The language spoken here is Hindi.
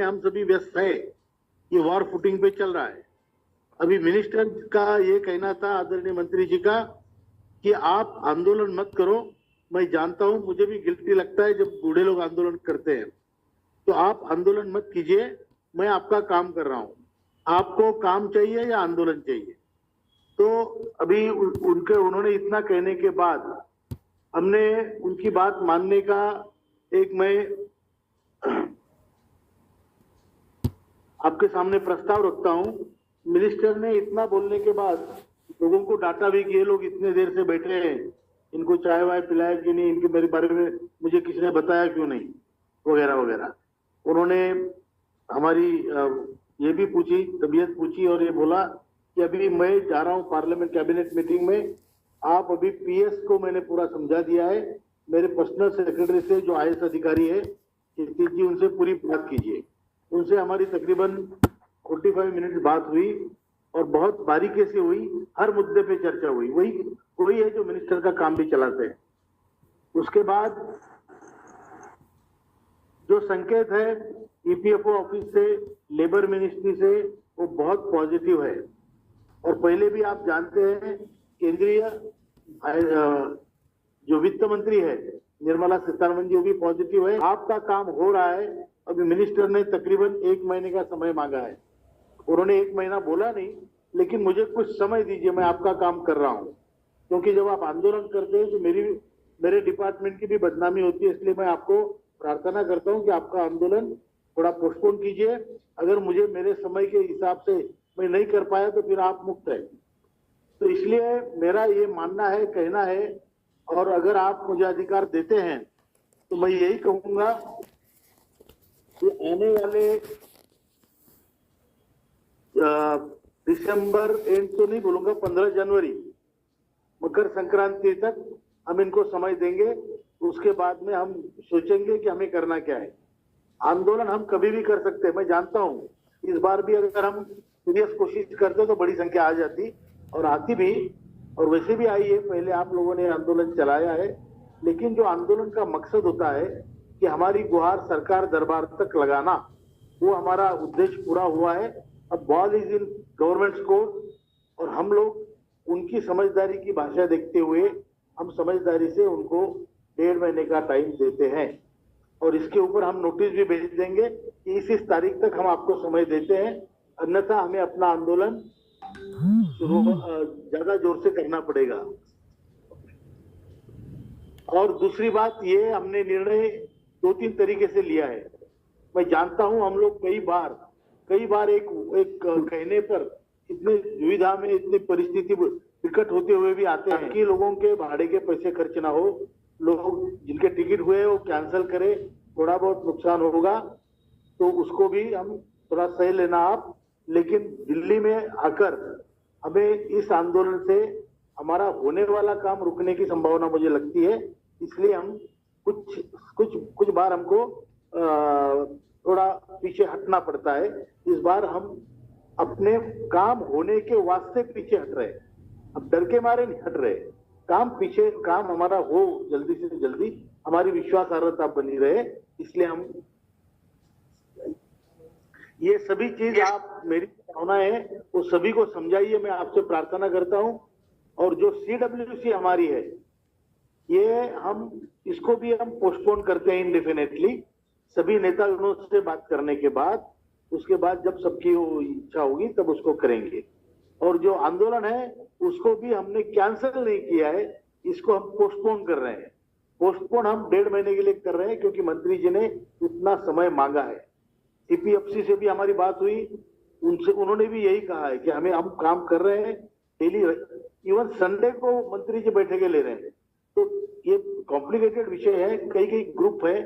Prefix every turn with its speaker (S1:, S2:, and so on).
S1: हम सभी व्यस्त है। ये वॉर फुटिंग पे चल रहा है। अभी मिनिस्टर का ये कहना था आदरणीय मंत्री जी का कि आप आंदोलन मत करो। मैं जानता हूं, मुझे भी गिल्टी लगता है जब बूढ़े लोग आंदोलन करते हैं। तो आप आंदोलन मत कीजिए, मैं आपका काम कर रहा हूं। आपको काम चाहिए या आंदोलन चाहिए? तो अभी उन्होंने इतना कहने के बाद हमने उनकी बात मानने का मैं आपके सामने प्रस्ताव रखता हूं। मिनिस्टर ने इतना बोलने के बाद लोगों को डांटा भी कि ये लोग इतने देर से बैठे हैं, इनको चाय वाय पिलाया कि नहीं, इनके मेरे बारे में मुझे किसी ने बताया क्यों नहीं, वगैरह वगैरह। उन्होंने हमारी ये भी पूछी, तबीयत पूछी और ये बोला कि अभी मैं जा रहा हूं पार्लियामेंट कैबिनेट मीटिंग में। आप अभी पीएस को मैंने पूरा समझा दिया है। मेरे पर्सनल सेक्रेटरी से जो आईएएस अधिकारी है कीर्ति जी, उनसे पूरी बात कीजिए। उनसे हमारी तकरीबन 45 मिनट बात हुई और बहुत बारीकी से हुई, हर मुद्दे पे चर्चा हुई। वही है जो मिनिस्टर का काम भी चलाते हैं। उसके बाद जो संकेत है ईपीएफओ ऑफिस से, लेबर मिनिस्ट्री से, वो बहुत पॉजिटिव है। और पहले भी आप जानते हैं केंद्रीय जो वित्त मंत्री है निर्मला सीतारमण जी, वो भी पॉजिटिव है। आपका काम हो रहा है। अभी मिनिस्टर ने तकरीबन 1 महीने का समय मांगा है। उन्होंने 1 महीना बोला नहीं, लेकिन मुझे कुछ समय दीजिए, मैं आपका काम कर रहा हूं। क्योंकि जब आप आंदोलन करते हैं तो मेरे डिपार्टमेंट की भी बदनामी होती है। इसलिए मैं आपको प्रार्थना करता हूं कि आपका आंदोलन थोड़ा पोस्टपोन कीजिए। अगर मुझे मेरे समय के हिसाब से मैं नहीं कर पाया तो फिर आप मुक्त है। तो इसलिए मेरा ये मानना है, कहना है, और अगर आप मुझे अधिकार देते हैं तो मैं यही कहूंगा कि आने वाले दिसंबर एंड तो नहीं बोलूंगा, 15 जनवरी मकर संक्रांति तक हम इनको समय देंगे। उसके बाद में हम सोचेंगे कि हमें करना क्या है। आंदोलन हम कभी भी कर सकते हैं। मैं जानता हूं इस बार भी अगर हम सीरियस कोशिश करते तो बड़ी संख्या आ जाती और आती भी, और वैसे भी आई है। पहले आप लोगों ने आंदोलन चलाया है, लेकिन जो आंदोलन का मकसद होता है कि हमारी गुहार सरकार दरबार तक लगाना, वो हमारा उद्देश्य पूरा हुआ है। अब ball is in government court और हम लोग उनकी समझदारी की भाषा देखते हुए हम समझदारी से उनको 1.5 महीने का टाइम देते हैं। और इसके ऊपर हम नोटिस भी भेज देंगे कि इस तारीख तक हम आपको समय देते हैं, अन्यथा हमें अपना आंदोलन ज्यादा जोर से करना पड़ेगा। और दूसरी बात, ये हमने निर्णय 2-3 तरीके से लिया है। मैं जानता हूं हम लोग कई बार एक कहने पर इतने दुविधा में, इतनी परिस्थिति विकट होते हुए भी आते हैं कि लोगों के भाड़े के पैसे खर्च ना हो, लोग जिनके टिकट हुए वो कैंसिल करे, थोड़ा बहुत नुकसान होगा तो उसको भी हम थोड़ा सह लेना आप। लेकिन दिल्ली में आकर हमें इस आंदोलन से हमारा होने वाला काम रुकने की संभावना मुझे लगती है। इसलिए हम कुछ बार हमको थोड़ा पीछे हटना पड़ता है। इस बार हम अपने काम होने के वास्ते पीछे हट रहे हैं, अब डर के मारे नहीं हट रहे। काम हमारा हो जल्दी से जल्दी, हमारी विश्वासार्हता बनी रहे, इसलिए हम ये सभी चीज आप मेरी भावना है वो सभी को समझाइए, मैं आपसे प्रार्थना करता हूं। और जो CWC हमारी है, ये हम इसको भी हम पोस्टपोन करते हैं इंडेफिनेटली, सभी नेताओं से बात करने के बाद। उसके बाद जब सबकी इच्छा होगी तब उसको करेंगे। और जो आंदोलन है उसको भी हमने कैंसिल नहीं किया है, इसको हम पोस्टपोन कर रहे हैं। पोस्टपोन हम 1.5 महीने के लिए कर रहे हैं क्योंकि मंत्री जी ने उतना समय मांगा है। CPFC से भी हमारी बात हुई, उन्होंने भी यही कहा है कि हम काम कर रहे हैं डेली, इवन संडे को मंत्री जी बैठकें ले रहे हैं। तो ये कॉम्प्लिकेटेड विषय है, कई ग्रुप है।